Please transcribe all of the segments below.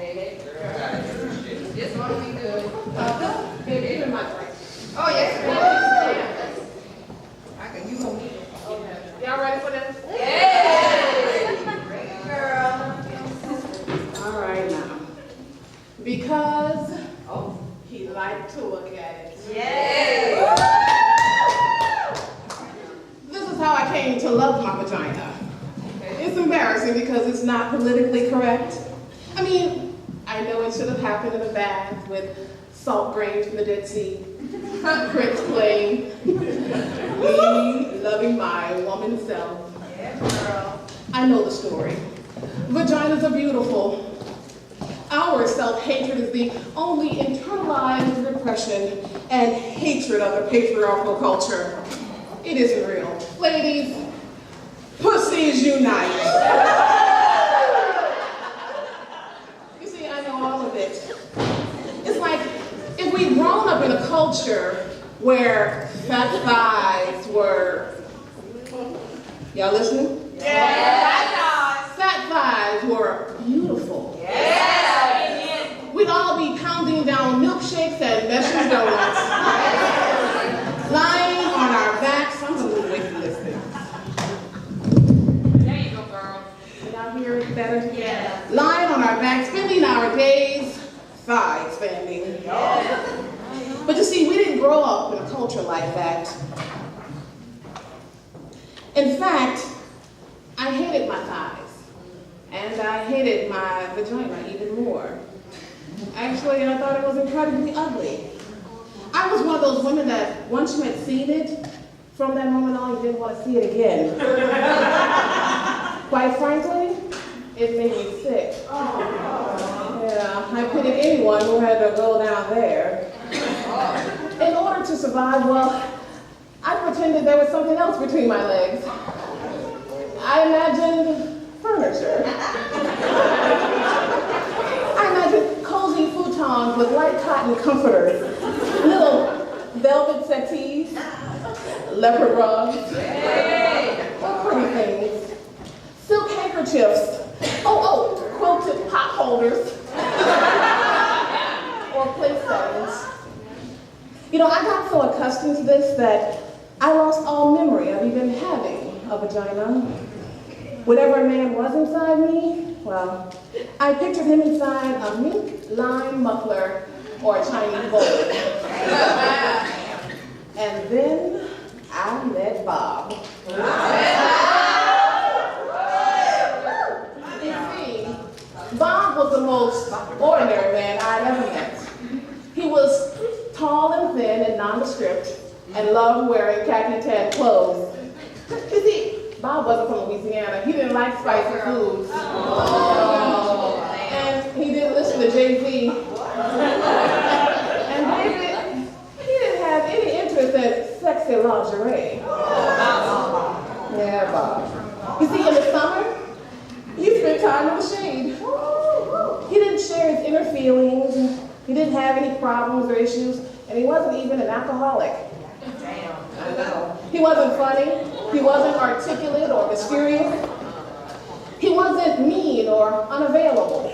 Hey, girl. This one will be good. Give me my drink. Oh, yes. I can use them. Y'all ready for this? Yay! Girl. All right now. Because he liked to look at it. Yay! This is how I came to love my vagina. It's embarrassing because it's not politically correct. I mean, I know it should have happened in a bath with salt grains from the Dead Sea, Prince playing, me loving my woman self. Yeah, girl. I know the story. Vaginas are beautiful. Our self-hatred is the only internalized repression and hatred of the patriarchal culture. It isn't real. Ladies, pussies unite. You see, I know all of it. It's like if we'd grown up in a culture where fat thighs were, y'all listening? Yeah. Fat thighs were beautiful. Yeah. We'd all be pounding down milkshakes and veggie donuts, lying on our backs. I'm a little away from this thing. There you go, girl. Can y'all hear it better? Yeah. Lying on our backs, spending our days thigh expanding. Yeah. But you see, we didn't grow up in a culture like that. In fact, I hated my thighs. And I hated my vagina even more. Actually, I thought it was incredibly ugly. I was one of those women that once you had seen it, from that moment on, you didn't want to see it again. Quite frankly, it made me sick. Yeah, I pitied anyone who had to go down there. In order to survive, well, I pretended there was something else between my legs. I imagined furniture. I imagined cozy futons with light cotton comforters, little velvet settees, leopard rugs, or pretty things, silk handkerchiefs, quilted pot holders, or place settings. You know, I got so accustomed to this that I lost all memory of even having a vagina. Whatever a man was inside me, well, I pictured him inside a mink lime muffler or a Chinese bowl. And then I met Bob. You see, Bob was the most ordinary man I'd ever met. He was tall and thin and nondescript and loved wearing khaki tan clothes. You see, Bob wasn't from Louisiana. He didn't like spicy foods. And he didn't listen to Jay-Z. And David, he didn't have any interest in sexy lingerie. Yeah, Bob. You see, in the summer, he spent time in the shade. He didn't share his inner feelings. He didn't have any problems or issues. And he wasn't even an alcoholic. I know. He wasn't funny. He wasn't articulate or mysterious. He wasn't mean or unavailable.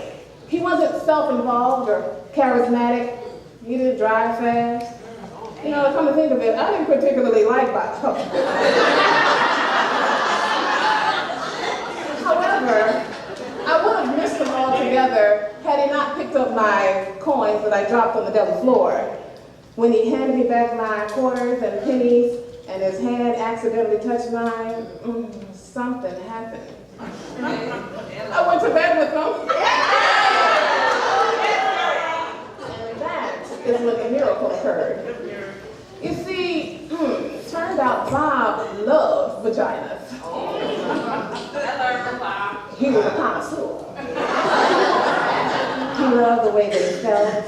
He wasn't self-involved or charismatic. He didn't drive fast. You know, come to think of it, I didn't particularly like Bob. However, I would have missed him altogether had he not picked up my coins that I dropped on the double floor. When he handed me back my quarters and pennies, and his hand accidentally touched mine, something happened. I went to bed with him. And that is when the miracle occurred. You see, turned out Bob loved vaginas. He was a connoisseur. He loved the way they felt.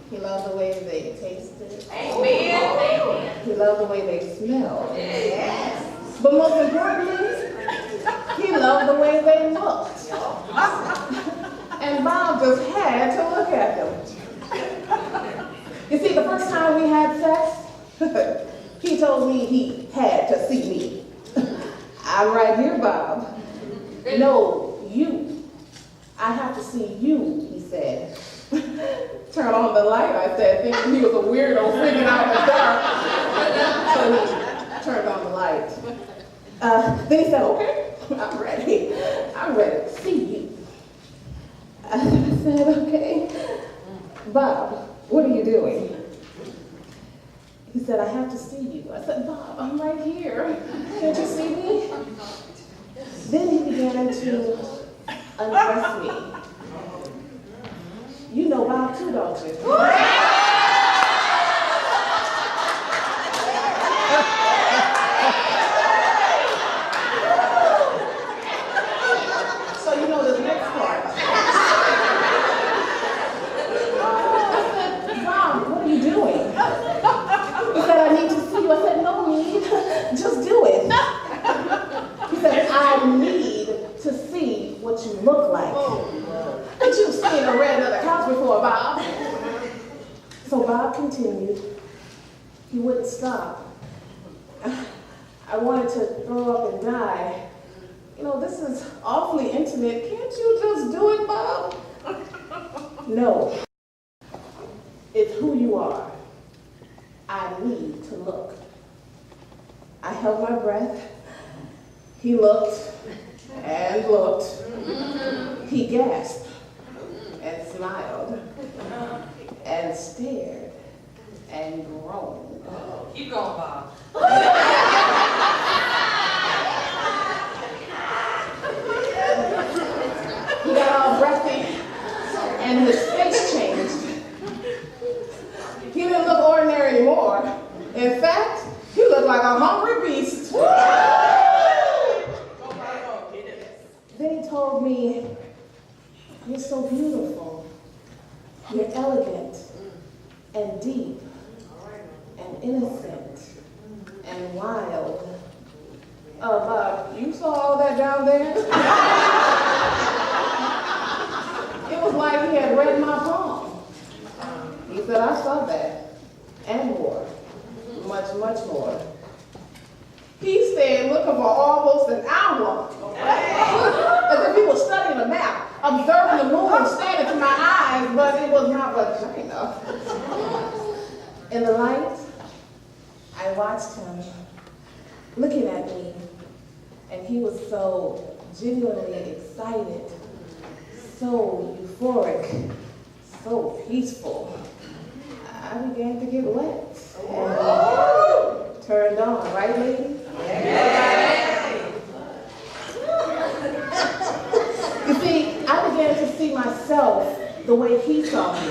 He loved the way they tasted. Amen. He loved the way they smelled. Yes. But most importantly, he loved the way they looked. And Bob just had to look at them. You see, the first time we had sex, he told me he had to see me. I'm right here, Bob. No, you. I have to see you, he said. Turn on the light, I said, thinking he was a weirdo freaking out in the dark. So he turned on the light. Then he said, okay, I'm ready. I'm ready to see you. I said, okay. Bob, what are you doing? He said, I have to see you. I said, Bob, I'm right here. Can't you see me? Then he began to undress me. You know Bob too, don't you? So you know this next part. I said, Bob, what are you doing? He said, I need to see you. I said, no need, just do it. He said, I need to see what you look like. But you've seen a red leather couch before, Bob. So Bob continued. He wouldn't stop. I wanted to throw up and die. You know, this is awfully intimate. Can't you just do it, Bob? No. It's who you are. I need to look. I held my breath. He looked and looked. He gasped and smiled and stared and groaned. Keep going, Bob. He got all breathy and his face changed. He didn't look ordinary anymore. In fact, he looked like a hungry beast. Then he told me, you're so beautiful. You're elegant and deep and innocent and wild. Bob, you saw all that down there? It was like he had read my palm. He said, I saw that and more, much, much more. He stayed looking for almost an hour. As if he was studying a map, observing the moon staring into my eyes, but it was my vagina. In the light, I watched him looking at me, and he was so genuinely excited, so euphoric, so peaceful. I began to get wet and turned on, right, ladies? You see, I began to see myself the way he saw me.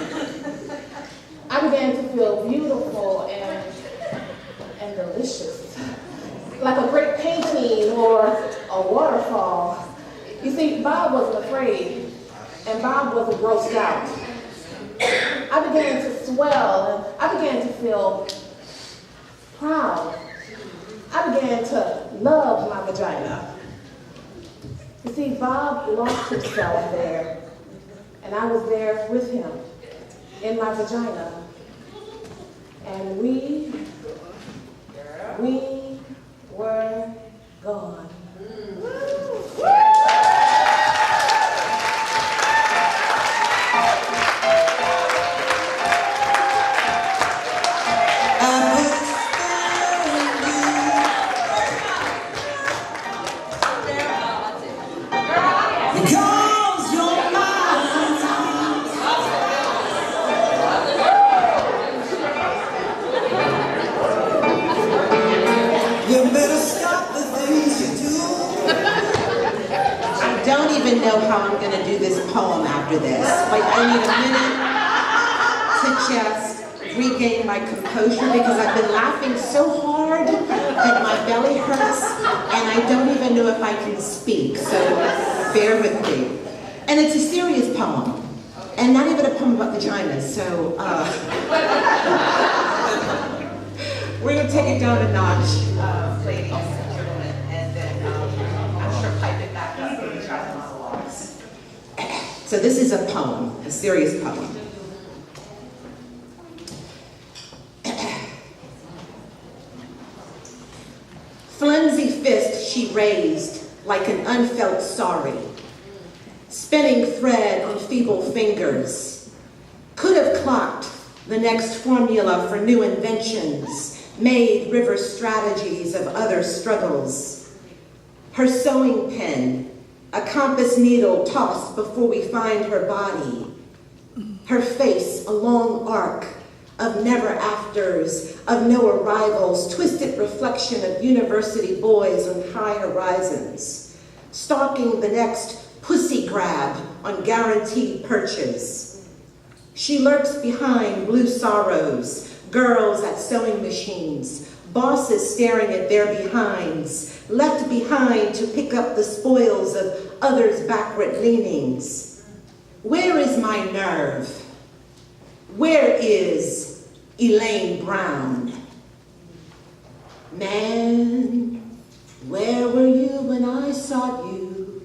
I began to feel beautiful and delicious, like a great painting or a waterfall. You see, Bob wasn't afraid, and Bob wasn't grossed out. I began to swell, and I began to feel proud. I began to love my vagina. You see, Bob lost himself there, and I was there with him in my vagina. And we were gone. Know how I'm going to do this poem after this. Like, I need a minute to just regain my composure because I've been laughing so hard that my belly hurts and I don't even know if I can speak, so bear with me. And it's a serious poem, and not even a poem about vaginas, so we're going to take it down a notch, ladies and gentlemen, and then I'm sure pipe it back up for the Vagina Monologues. So this is a poem, a serious poem. Flimsy fist she raised like an unfelt sorry. spinning thread on feeble fingers. Could have clocked the next formula for new inventions, made river strategies of other struggles. Her sewing pen, a compass needle tossed before we find her body. Her face, a long arc of never afters, of no arrivals, twisted reflection of university boys on high horizons, stalking the next pussy grab on guaranteed purchase. She lurks behind blue sorrows, girls at sewing machines, bosses staring at their behinds, left behind to pick up the spoils of others' backward leanings. Where is my nerve? Where is Elaine Brown? Man, where were you when I sought you?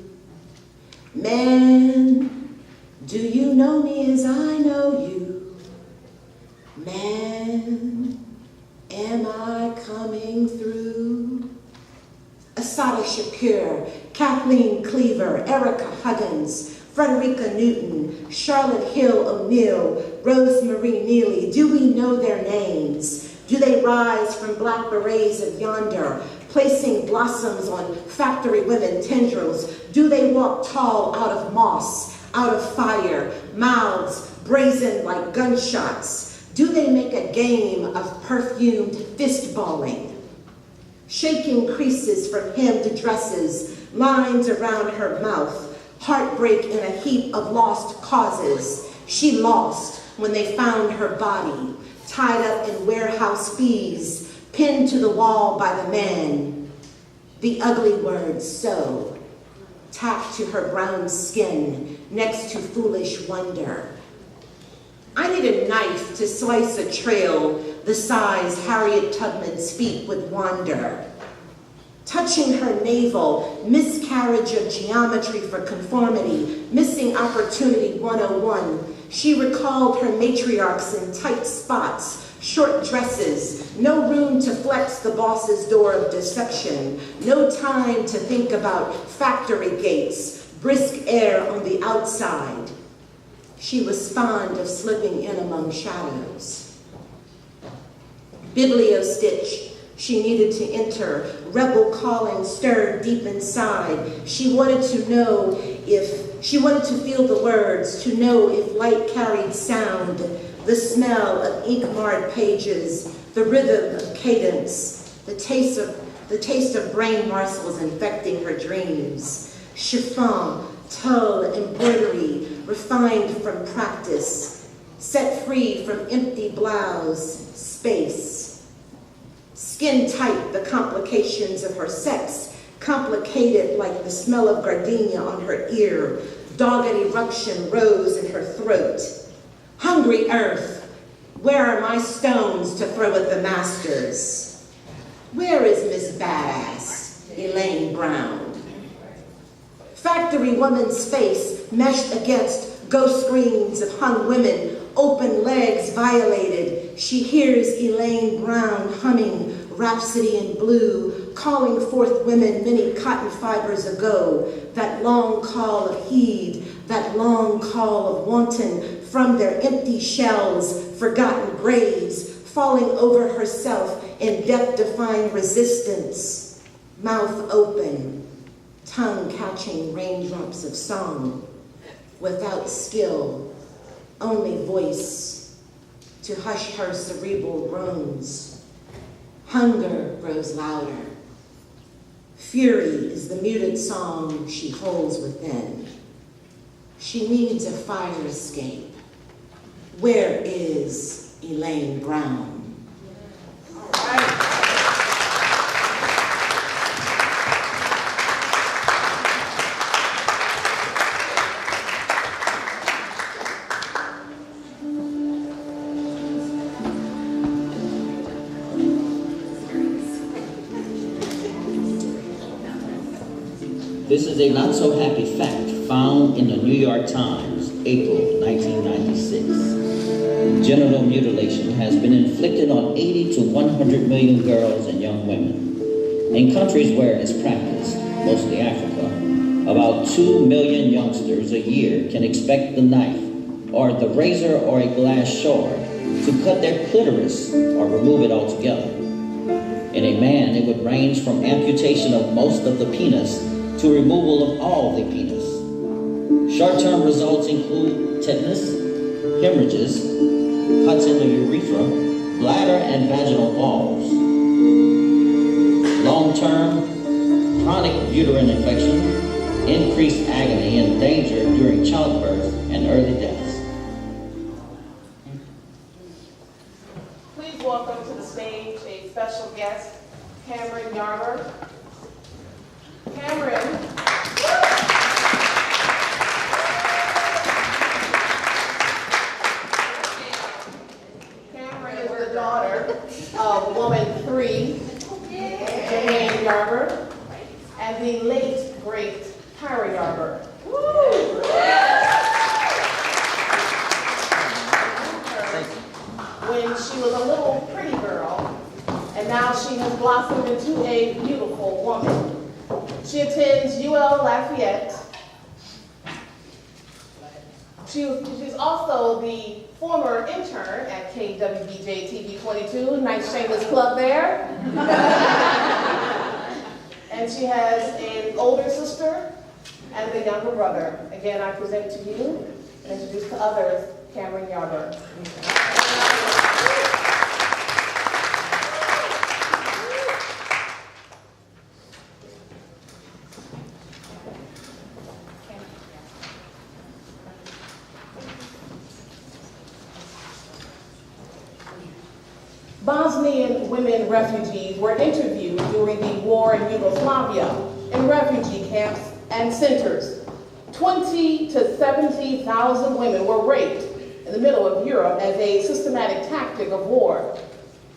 Man, do you know me as I know you? Man, am I coming through? Asada Shapir, Kathleen Cleaver, Erica Huggins, Frederica Newton, Charlotte Hill O'Neill, Rosemarie Neely. Do we know their names? Do they rise from black berets of yonder, placing blossoms on factory women tendrils? Do they walk tall out of moss, out of fire, mouths brazen like gunshots? Do they make a game of perfumed fist-balling? Shaking creases from hem to dresses, lines around her mouth, heartbreak in a heap of lost causes. She lost when they found her body, tied up in warehouse fees, pinned to the wall by the man. The ugly word so, tacked to her brown skin next to foolish wonder. I need a knife to slice a trail the size Harriet Tubman's feet would wander. Touching her navel, miscarriage of geometry for conformity, missing opportunity 101. She recalled her matriarchs in tight spots, short dresses, no room to flex the boss's door of deception, no time to think about factory gates, brisk air on the outside. She was fond of slipping in among shadows. Bibliostitch, she needed to enter. Rebel calling stirred deep inside. She wanted to know if, she wanted to feel the words, to know if light carried sound, the smell of ink-marred pages, the rhythm of cadence, the taste of brain morsels infecting her dreams. Chiffon, tulle, embroidery, refined from practice, set free from empty blouse, space. Skin tight, the complications of her sex, complicated like the smell of gardenia on her ear. Dogged eruption rose in her throat. Hungry earth, where are my stones to throw at the masters? Where is Miss Badass, Elaine Brown? Factory woman's face meshed against ghost screens of hung women, open legs violated. She hears Elaine Brown humming Rhapsody in Blue, calling forth women many cotton fibers ago, that long call of heed, that long call of wanton from their empty shells, forgotten graves, falling over herself in death-defying resistance, mouth open, tongue catching raindrops of song, without skill, only voice, to hush her cerebral groans. Hunger grows louder. Fury is the muted song she holds within. She needs a fire escape. Where is Elaine Brown? All right. This is a not-so-happy fact found in the New York Times, April 1996. Genital mutilation has been inflicted on 80 to 100 million girls and young women. In countries where it is practiced, mostly Africa, about 2 million youngsters a year can expect the knife, or the razor, or a glass shard to cut their clitoris or remove it altogether. In a man, it would range from amputation of most of the penis to removal of all the penis. Short-term results include tetanus, hemorrhages, cuts in the urethra, bladder, and vaginal walls. Long-term, chronic uterine infection, increased agony and danger during childbirth and early deaths. Please welcome to the stage a special guest, Cameron Yarber. Cameron is the daughter of woman 3, Jermaine Yarber, and the late, great Tara Yarber. When she was a little pretty girl, and now she has blossomed into a beautiful woman. She attends UL Lafayette. She's also the former intern at KWBJ TV 22, nice shameless plug there. And she has an older sister and a younger brother. Again, I present to you and introduce to others, Cameron Yarber. Bosnian women refugees were interviewed during the war in Yugoslavia in refugee camps and centers. 20 to 70,000 women were raped in the middle of Europe as a systematic tactic of war.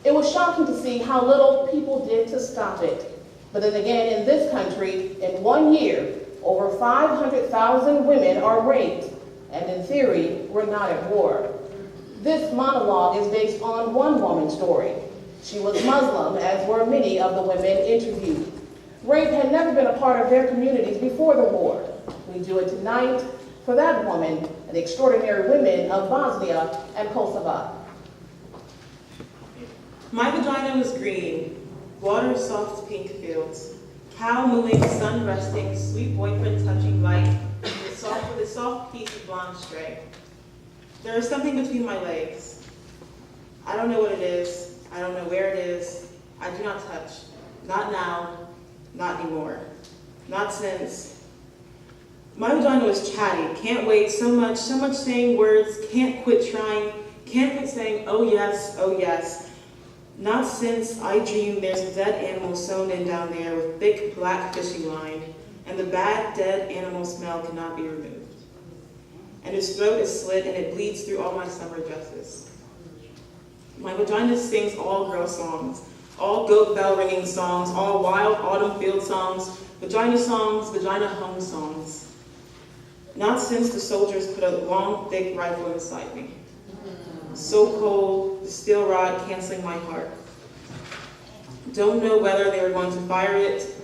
It was shocking to see how little people did to stop it. But then again, in this country, in 1 year, over 500,000 women are raped, and in theory, we're not at war. This monologue is based on one woman's story. She was Muslim, as were many of the women interviewed. Rape had never been a part of their communities before the war. We do it tonight for that woman and the extraordinary women of Bosnia and Kosovo. My vagina was green, water soft pink fields, cow mooing, sun resting, sweet boyfriend touching light, with a soft piece of blonde stray. There is something between my legs. I don't know what it is. I don't know where it is. I do not touch. Not now. Not anymore. Not since. My vagina was chatty. Can't wait so much saying words. Can't quit trying. Can't quit saying, oh yes, oh yes. Not since I dreamed there's a dead animal sewn in down there with thick black fishing line, and the bad dead animal smell cannot be removed. And his throat is slit and it bleeds through all my summer dresses. My vagina sings all girl songs, all goat bell ringing songs, all wild autumn field songs, vagina home songs. Not since the soldiers put a long, thick rifle inside me. So cold, the steel rod canceling my heart. Don't know whether they were going to fire it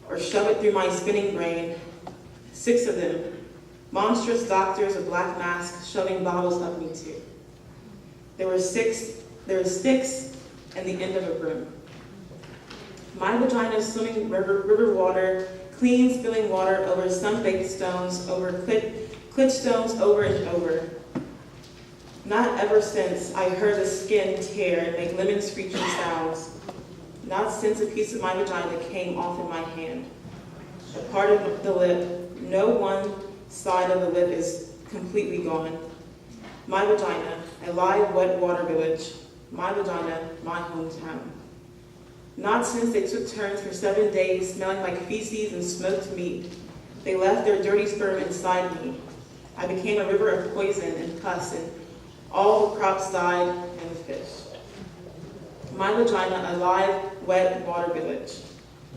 or shove it through my spinning brain. 6 of them. Monstrous doctors with black masks shoving bottles up me too. There were sticks and the end of a broom. My vagina swimming river water, clean spilling water over sun-baked stones, over clit stones over and over. Not ever since I heard the skin tear and make lemon screeching sounds. Not since a piece of my vagina came off in my hand. A part of the lip, no one side of the lip is completely gone. My vagina, a live, wet water village. My vagina, my hometown. Not since they took turns for 7 days, smelling like feces and smoked meat. They left their dirty sperm inside me. I became a river of poison and pus, and all the crops died and the fish. My vagina, a live, wet water village.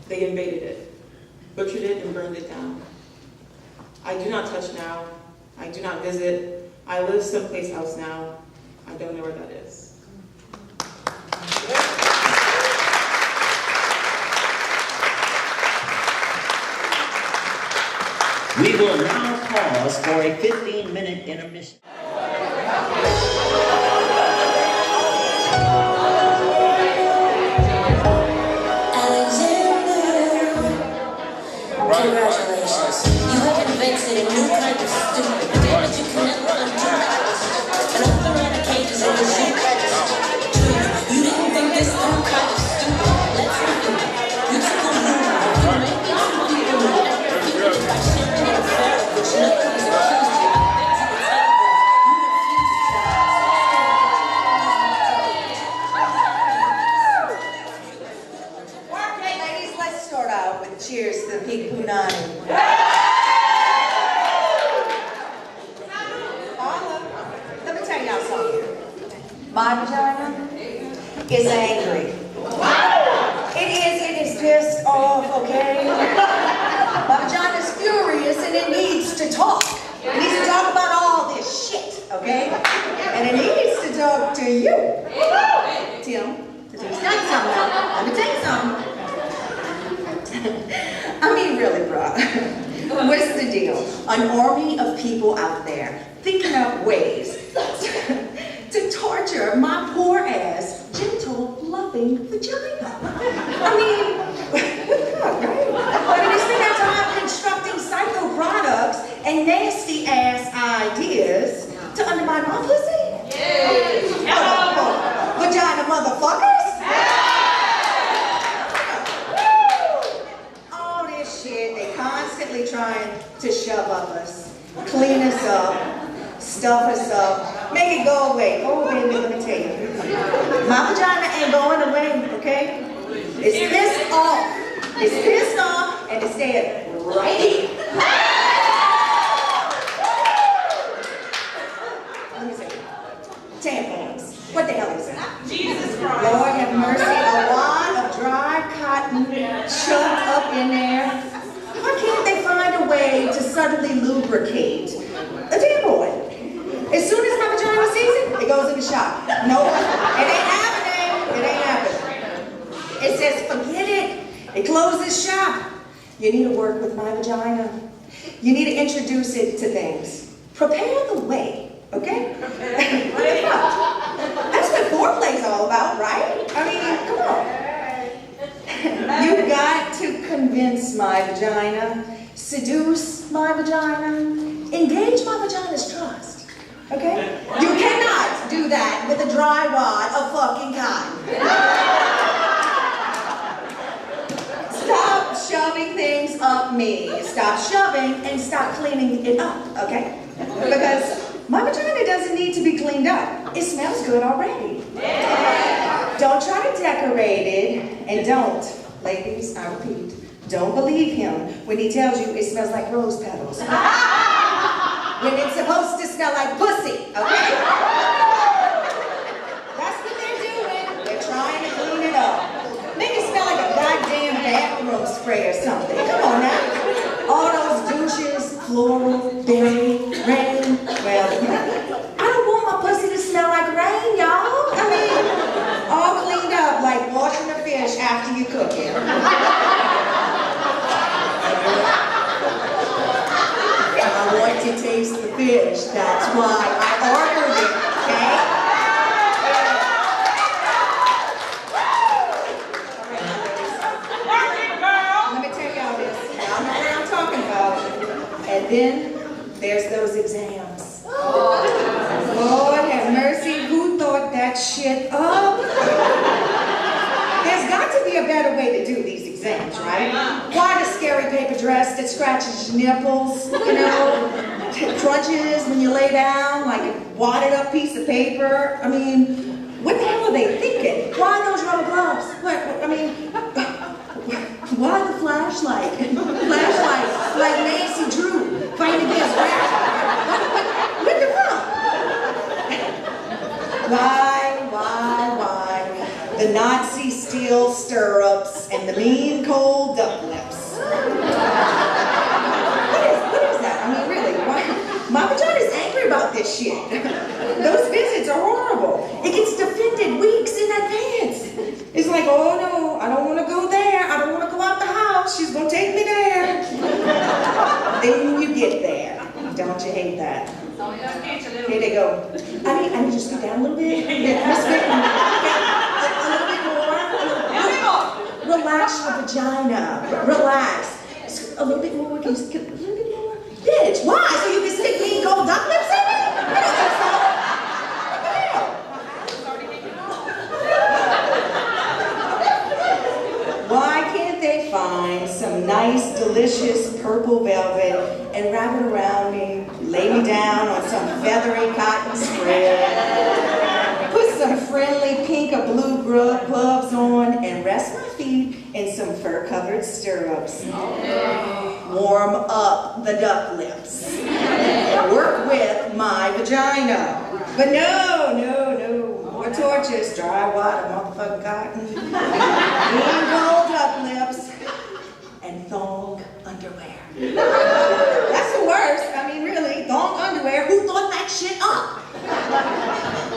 They invaded it, butchered it, and burned it down. I do not touch now. I do not visit. I live someplace else now. I don't know where that is. We will now pause for a 15-minute intermission. Congratulations. You have invented a new kind of stupid damage you can never undo. And all the rata cages in the zoo. You didn't think this new kind of stupid. Let's look at it. You took a room. You made me some people who never refused by sharing an affair of which nothing was accused you. Things at the table. Okay, ladies, let's start out with cheers to the Pig Punani. Let me tell y'all something. My vagina is angry. It is pissed off, okay? My vagina is furious and it needs to talk. It needs to talk about all this shit, okay? And it needs to talk to you. Tim, let me tell you something now. Let me tell you something. I mean, really, bruh. What's the deal? An army of people out there thinking up ways to torture my poor ass, gentle, loving vagina. I mean, what the fuck, right? I mean, they spend their time constructing psycho products and nasty ass ideas to undermine my pussy. Vagina motherfuckers. All this shit, they constantly trying to shove up us, clean us up, stuff us up, make it go away. Oh, baby, let me tell you. My vagina ain't going away, okay? It's pissed off. It's pissed off, and it's dead right here. Let me see. Tampons. What the hell is that? Jesus Christ. Lord have mercy. A wad of dry cotton choked up in there. Why can't they find a way to subtly lubricate a tampon? As soon as my vagina sees it, it goes in the shop. Nope, it ain't happening. It ain't happening. It says, forget it. It closes shop. You need to work with my vagina. You need to introduce it to things. Prepare the way, okay? What the fuck? That's what foreplay's all about, right? I mean, come on. You got to convince my vagina, seduce my vagina, engage my vagina's trust, okay? You cannot do that with a dry wad of fucking cotton. Stop shoving things up me. Stop shoving and stop cleaning it up, okay? Because my vagina doesn't need to be cleaned up. It smells good already. Don't try to decorate it, and don't, ladies, I repeat, don't believe him when he tells you it smells like rose petals. When it's supposed to smell like pussy, okay? That's what they're doing. They're trying to clean it up. Make it smell like a goddamn bathroom spray or something. Come on now. All those douches, floral, berry, rain. Well, I don't want my pussy to smell like rain, y'all. I mean, all cleaned up like washing a fish after you cook it. I want to taste the fish. That's why I ordered it, okay? Let me tell y'all this. Y'all know what I'm talking about. And then there's those exams. Lord have mercy, who thought that shit up? There's got to be a better way to do these exams, right? Why the scary paper dress that scratches your nipples, you know, crunches when you lay down, like a wadded up piece of paper? I mean, what the hell are they thinking? Why those rubber gloves? I mean, why the flashlight? Flashlight, like Nancy Drew fighting against rap. What the fuck? Why? The Nazi steel stirrups and the mean cold duck lips. What is that? I mean, really, why? My vagina's angry about this shit. Those visits are horrible. It gets defended weeks in advance. It's like, oh no, I don't want to go there. I don't want to go out the house. She's going to take me there. Then you hate that. Here they go. I need you to scoot down a little bit. Yeah, Miss Vicky. Okay, a little bit more. Relax your vagina. Relax. A little bit more. Can you a little bit more? Bitch, why? So you can stick me gold duck lips in it? I don't think so. What the hell? Why can't they find some nice, delicious purple velvet and wrap it around me, lay me down on some feathery cotton spread, put some friendly pink or blue gloves on, and rest my feet in some fur-covered stirrups. Warm up the duck lips. Work with my vagina. But no. More torches, dry water, motherfucking cotton, green gold duck lips, and thong underwear. That's the worst. I mean, really, thong underwear. Who thought that shit up?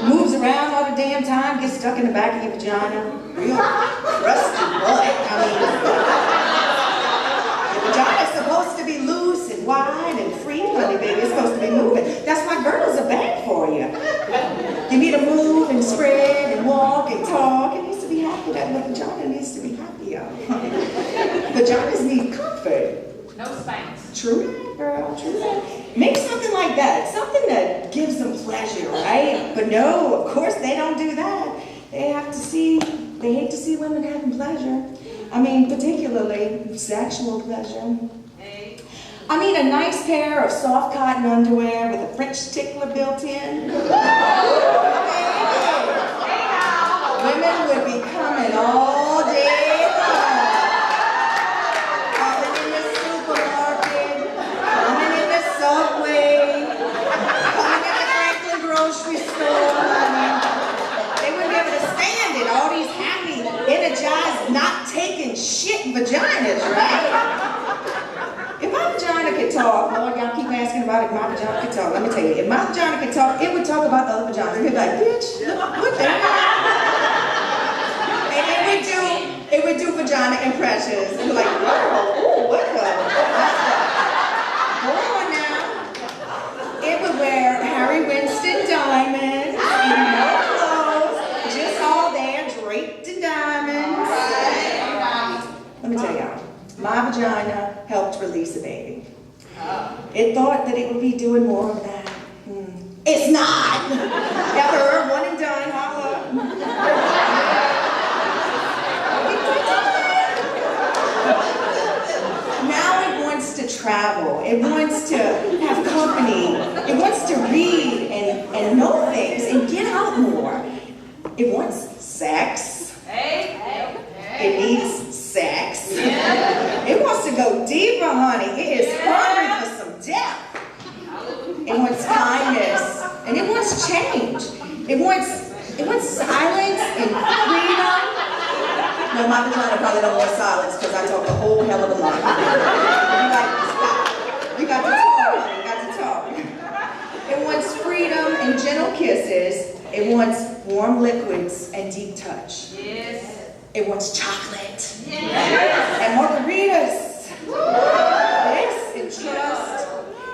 Moves around all the damn time, gets stuck in the back of your vagina. Real crusty butt. I mean, your vagina's supposed to be loose and wide and free, honey, baby. It's supposed to be moving. That's why girdles are bad for you. You need to move and spread and walk and talk. It needs to be happy. That vagina needs to be happier. Vaginas need comfort. No spanks. True that, girl. True that. Make something like that. Something that gives them pleasure, right? But no, of course they don't do that. They hate to see women having pleasure. I mean, particularly sexual pleasure. I mean, a nice pair of soft cotton underwear with a French tickler built in. Women would be coming all day long. Coming in the supermarket, coming in the subway, coming in the Franklin grocery store. They wouldn't be able to stand it. All these happy, energized, not taking shit vaginas, right? If my vagina could talk, Lord, y'all keep asking about if my vagina could talk. Let me tell you, if my vagina could talk, it would talk about other vaginas. It would be like, bitch, what the hell? And it would do vagina impressions. It would be like, girl, ooh, what the? Hold on now. It would wear Harry Winston diamonds and no clothes, just all there, draped in diamonds. Let me tell y'all. My vagina helped release a baby. It thought that it would be doing more of that. It's not! Never, one and done, holla. Now it wants to travel. It wants to have company. It wants to read and know things and get out more. It wants sex. It needs sex. It wants to go deeper, honey. It is hungry for some depth. It wants kindness. And it wants change. It wants silence and freedom. No, my vagina probably don't want silence because I talk a whole hell of a lot. You got to talk, honey. You got to talk. It wants freedom and gentle kisses. It wants warm liquids and deep touch. Yes. It wants chocolate. Yes. And margaritas. Yes, and trust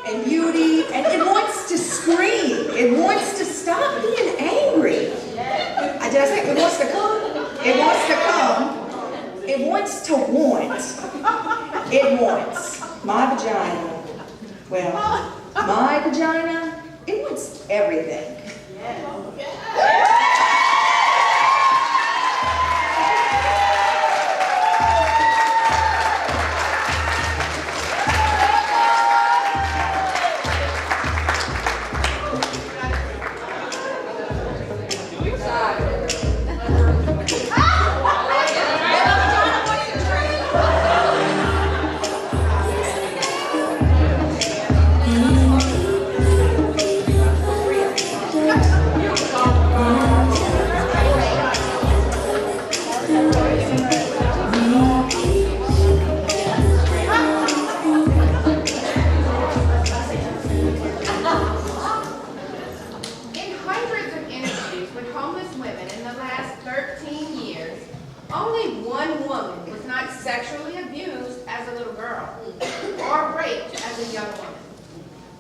and beauty. And it wants to scream. It wants to stop being angry. Did I say it wants to come? It wants to come. It wants to want. It wants. My vagina. Well, my vagina, it wants everything.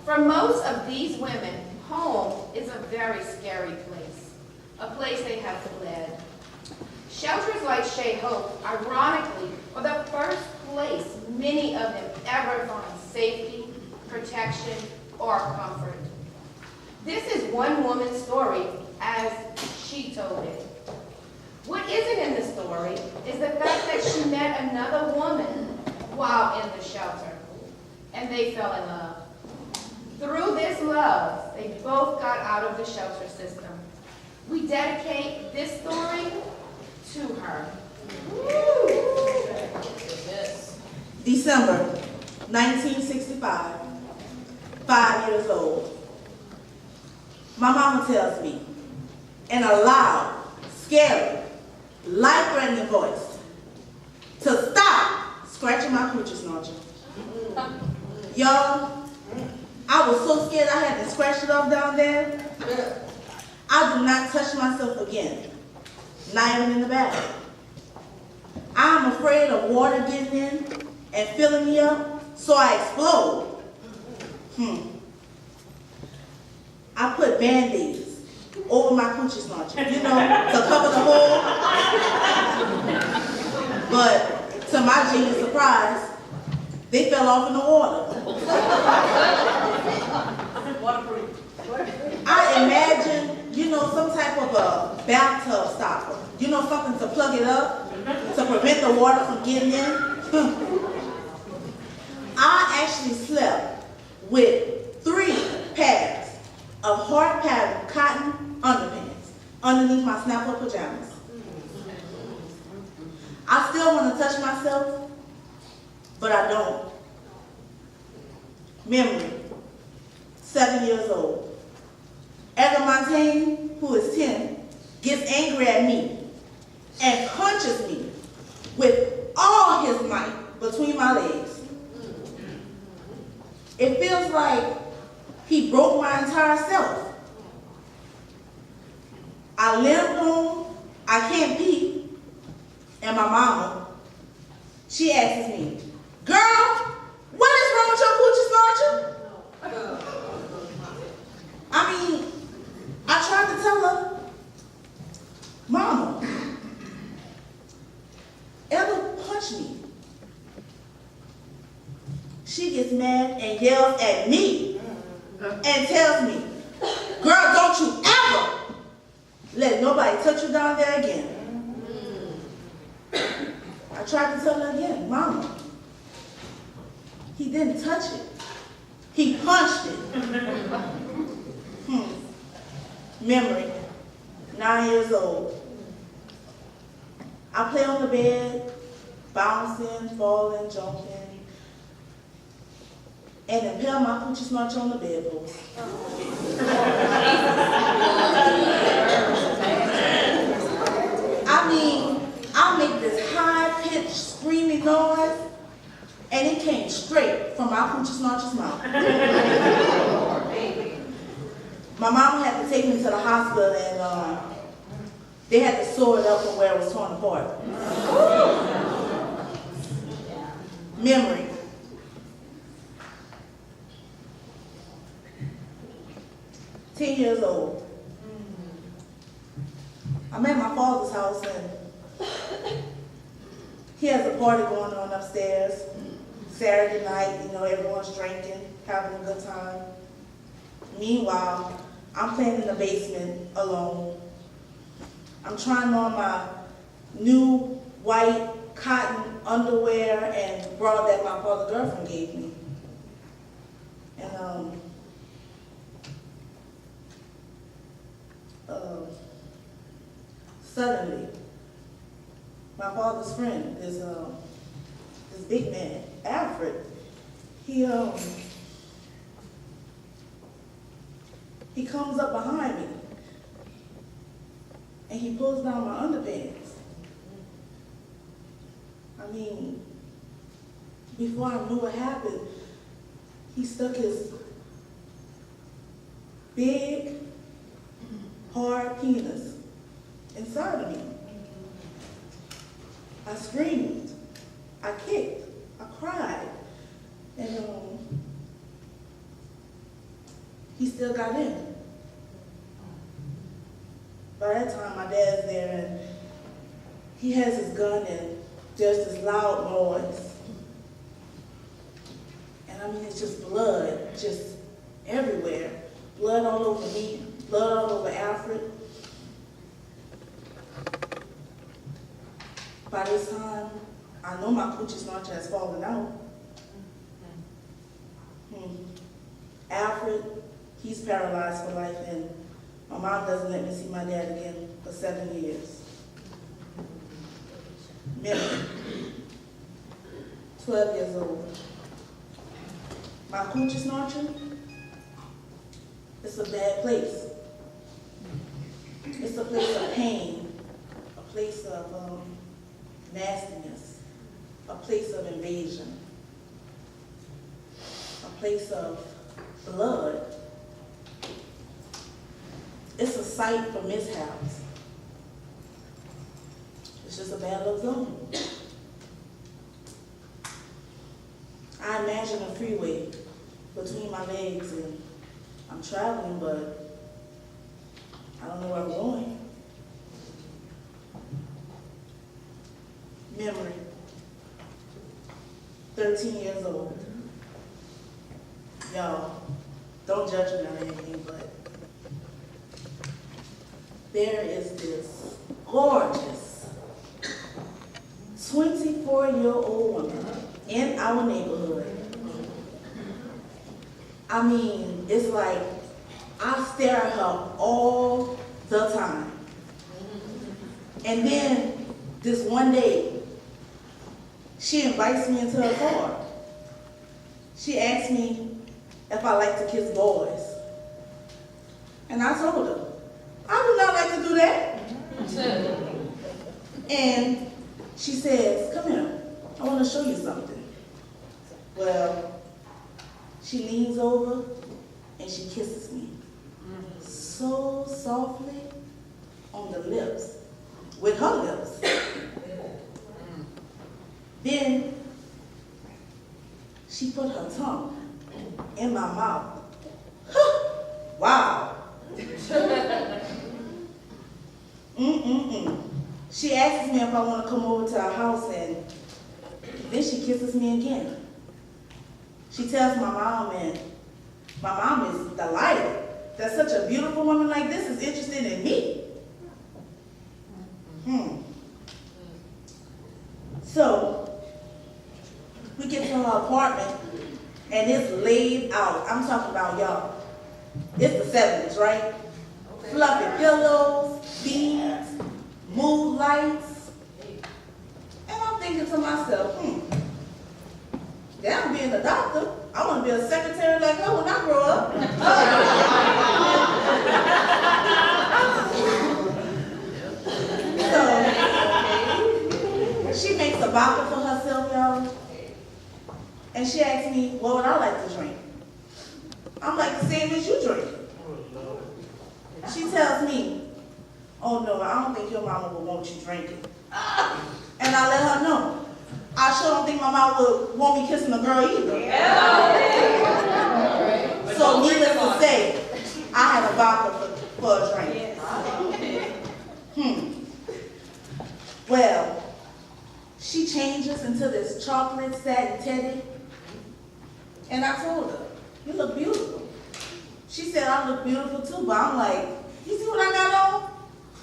For most of these women, home is a very scary place, a place they have fled. Shelters like Shea Hope, ironically, are the first place many of them ever find safety, protection, or comfort. This is one woman's story as she told it. What isn't in the story is the fact that she met another woman while in the shelter, and they fell in love. Through this love, they both got out of the shelter system. We dedicate this story to her. December 1965, 5 years old. My mama tells me in a loud, scary, life-threatening voice to stop scratching my coochie snatcher. Y'all, I was so scared I had to scratch it off down there. I do not touch myself again, not even in the bath. I'm afraid of water getting in and filling me up, so I explode. I put Band-Aids over my coochie snatcher, you know, to cover the hole. But to my genius surprise, they fell off in the water. I imagine, you know, some type of a bathtub stopper. You know, something to plug it up to prevent the water from getting in. I actually slept with 3 pairs of hard pattern cotton underpants underneath my snap-up pajamas. I still want to touch myself, but I don't. Memory, 7 years old. Edgar Montaigne, who is 10, gets angry at me and punches me with all his might between my legs. It feels like he broke my entire self. I limp home, I can't pee, and my mama, she asks me, "Girl, what is wrong with your coochie snatcher?" I mean, I tried to tell her, "Mama, Ella punched me." She gets mad and yells at me and tells me, "Girl, don't you ever let nobody touch you down there again." I tried to tell her again, "Mama, he didn't touch it. He punched it." Memory, 9 years old. I play on the bed, bouncing, falling, jumping, and impale my coochie snatcher on the bedpost. I mean, I'll make this high-pitched screaming noise, and it came straight from my coochie snatcher's mouth. My mom had to take me to the hospital, and they had to sew it up from where it was torn apart. Memory. Ten years old. I'm at my father's house, and he has a party going on upstairs. Saturday night, you know, everyone's drinking, having a good time. Meanwhile, I'm playing in the basement alone. I'm trying on my new white cotton underwear and bra that my father's girlfriend gave me. And suddenly, my father's friend is this big man, Alfred. He comes up behind me and he pulls down my underpants. I mean, before I knew what happened, he stuck his big, hard penis inside of me. I screamed, I kicked, I cried, and he still got in. By that time, my dad's there, and he has his gun, and there's this loud noise. And I mean, it's just blood, just everywhere. Blood all over me, blood all over Alfred. By this time, I know my coochie snatcher has fallen out. Alfred, he's paralyzed for life, and my mom doesn't let me see my dad again for 7 years. Memory, 12 years old. My coochie snatcher, it's a bad place. It's a place of pain, a place of nastiness, a place of invasion, a place of blood. It's a site for mishaps. It's just a bad little zone. I imagine a freeway between my legs, and I'm traveling, but I don't know where I'm going. Memory, 13 years old. Y'all, don't judge me or anything, but there is this gorgeous 24-year-old woman in our neighborhood. I mean, it's like I stare at her all the time. And then this one day, she invites me into her car. She asked me if I like to kiss boys. And I told her, I do not like to do that. And she says, come here, I want to show you something. Well, she leans over and she kisses me so softly on the lips, with her lips. Then she put her tongue in my mouth. Wow. She asks me if I want to come over to her house, and then she kisses me again. She tells my mom, and my mom is delighted that such a beautiful woman like this is interested in me. So, we get to her apartment, and it's laid out. I'm talking about, y'all, it's the 70s, right? Fluffy pillows, beads, mood lights. And I'm thinking to myself, damn, being a doctor, I want to be a secretary like her when I grow up. So, she makes a vodka for herself, y'all. And she asks me, what would I like to drink? I'm like, the same as you drink. She tells me, oh no, I don't think your mama would want you drinking. And I let her know. I sure don't think my mama would want me kissing a girl either. So needless to say, I had a vodka for a drink. Well, she changes into this chocolate satin teddy. And I told her, you look beautiful. She said I look beautiful too, but I'm like, you see what I got on?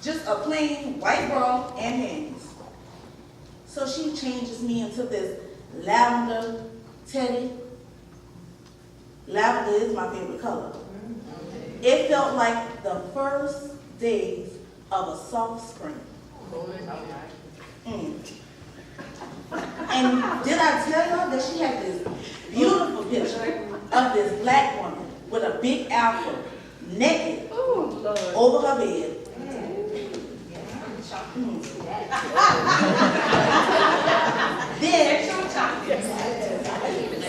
Just a plain white bra and panties. So she changes me into this lavender teddy. Lavender is my favorite color. It felt like the first days of a soft spring. And did I tell y'all that she had this beautiful picture of this black woman with a big afro, naked, over her bed. Then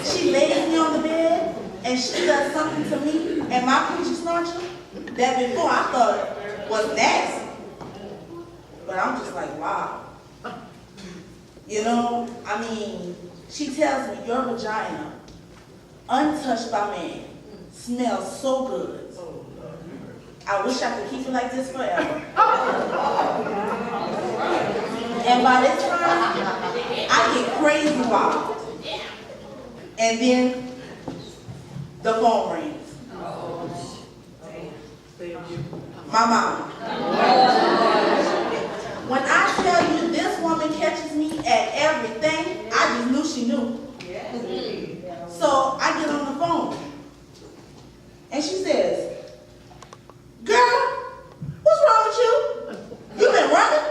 she lays me on the bed and she does something to me and my coochie snatcher that before I thought was nasty. But I'm just like, wow. You know, I mean, she tells me your vagina, untouched by man, smells so good. I wish I could keep it like this forever. And by this time, I get crazy wild. And then the phone rings. My mom. When I tell you this woman catches me at everything, I just knew she knew. So I get on the phone. And she says, "Girl, what's wrong with you? You been running?"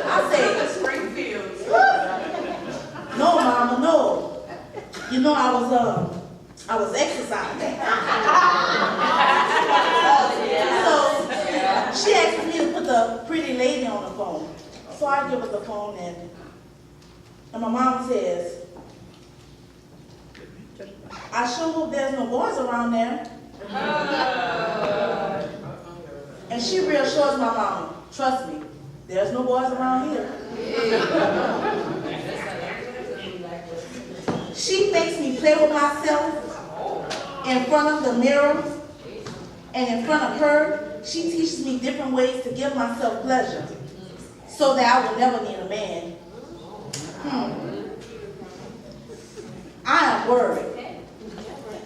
I said, "Springfield." "No, Mama, no. You know, I was exercising." So she asked me to put the pretty lady on the phone. So I give her the phone and my mom says, "I sure hope there's no boys around there." And she reassures my mom, "Trust me, there's no boys around here." She makes me play with myself in front of the mirror, and in front of her, she teaches me different ways to give myself pleasure so that I will never need a man. I am worried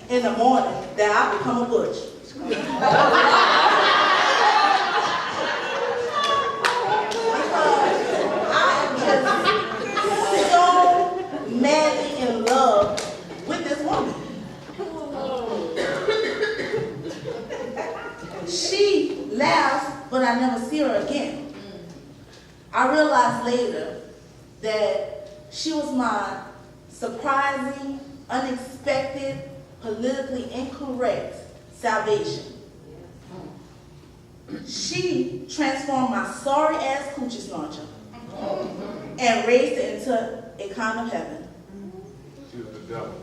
in the morning that I become a butch. Because I am just so madly in love with this woman. She laughs, but I never see her again. I realized later that she was my surprising, unexpected, politically incorrect salvation. She transformed my sorry-ass coochie snatcher and raised it into a kind of heaven. She was the devil.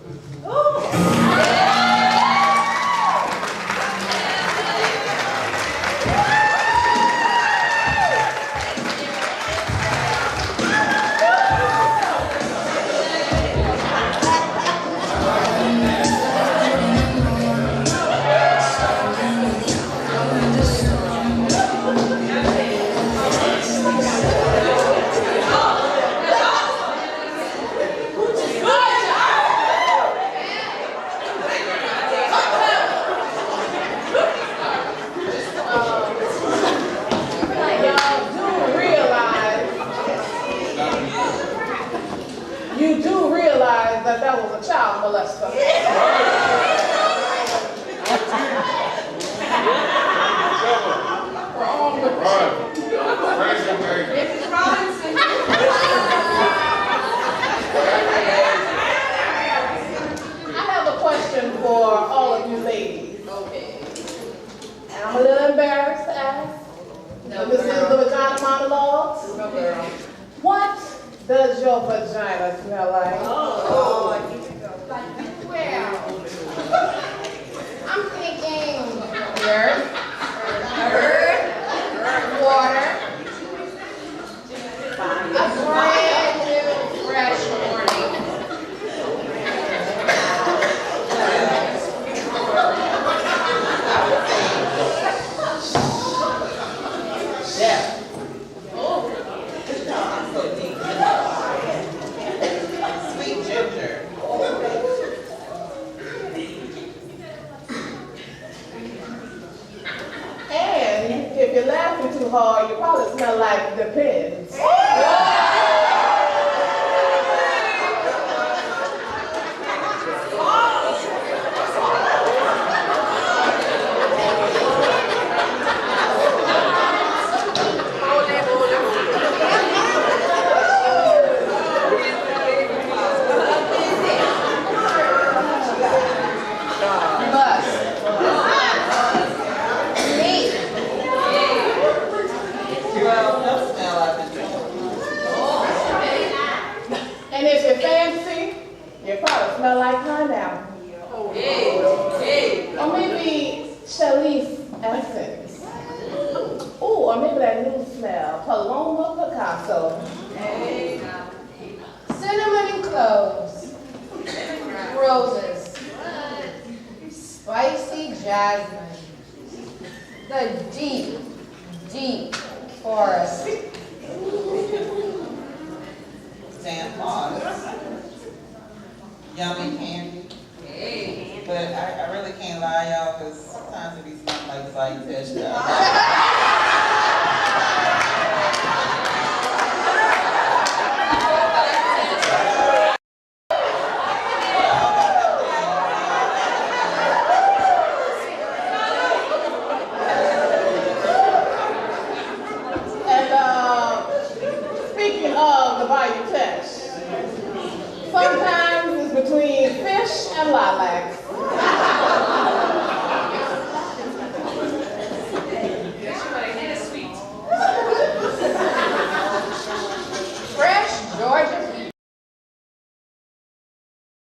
That was a child molester. I have a question for all of you ladies. Okay. And I'm a little embarrassed to ask. This is the Vagina Monologues. No, girl. What does your vagina smell like? Oh, well, I'm thinking earth, water, a brand new fresh morning. Yeah. Sweet ginger. And if you're laughing too hard, you probably smell like Depends. And if you're fancy, you probably smell like pineapple. Or maybe Chalice essence. Ooh, or maybe that new smell, Paloma Picasso. Forest. Sand Moss. Yummy candy. But I really can't lie, y'all, because sometimes it be something like slight fish. Speaking of the Bayou Tesh, sometimes it's between fish and lilacs.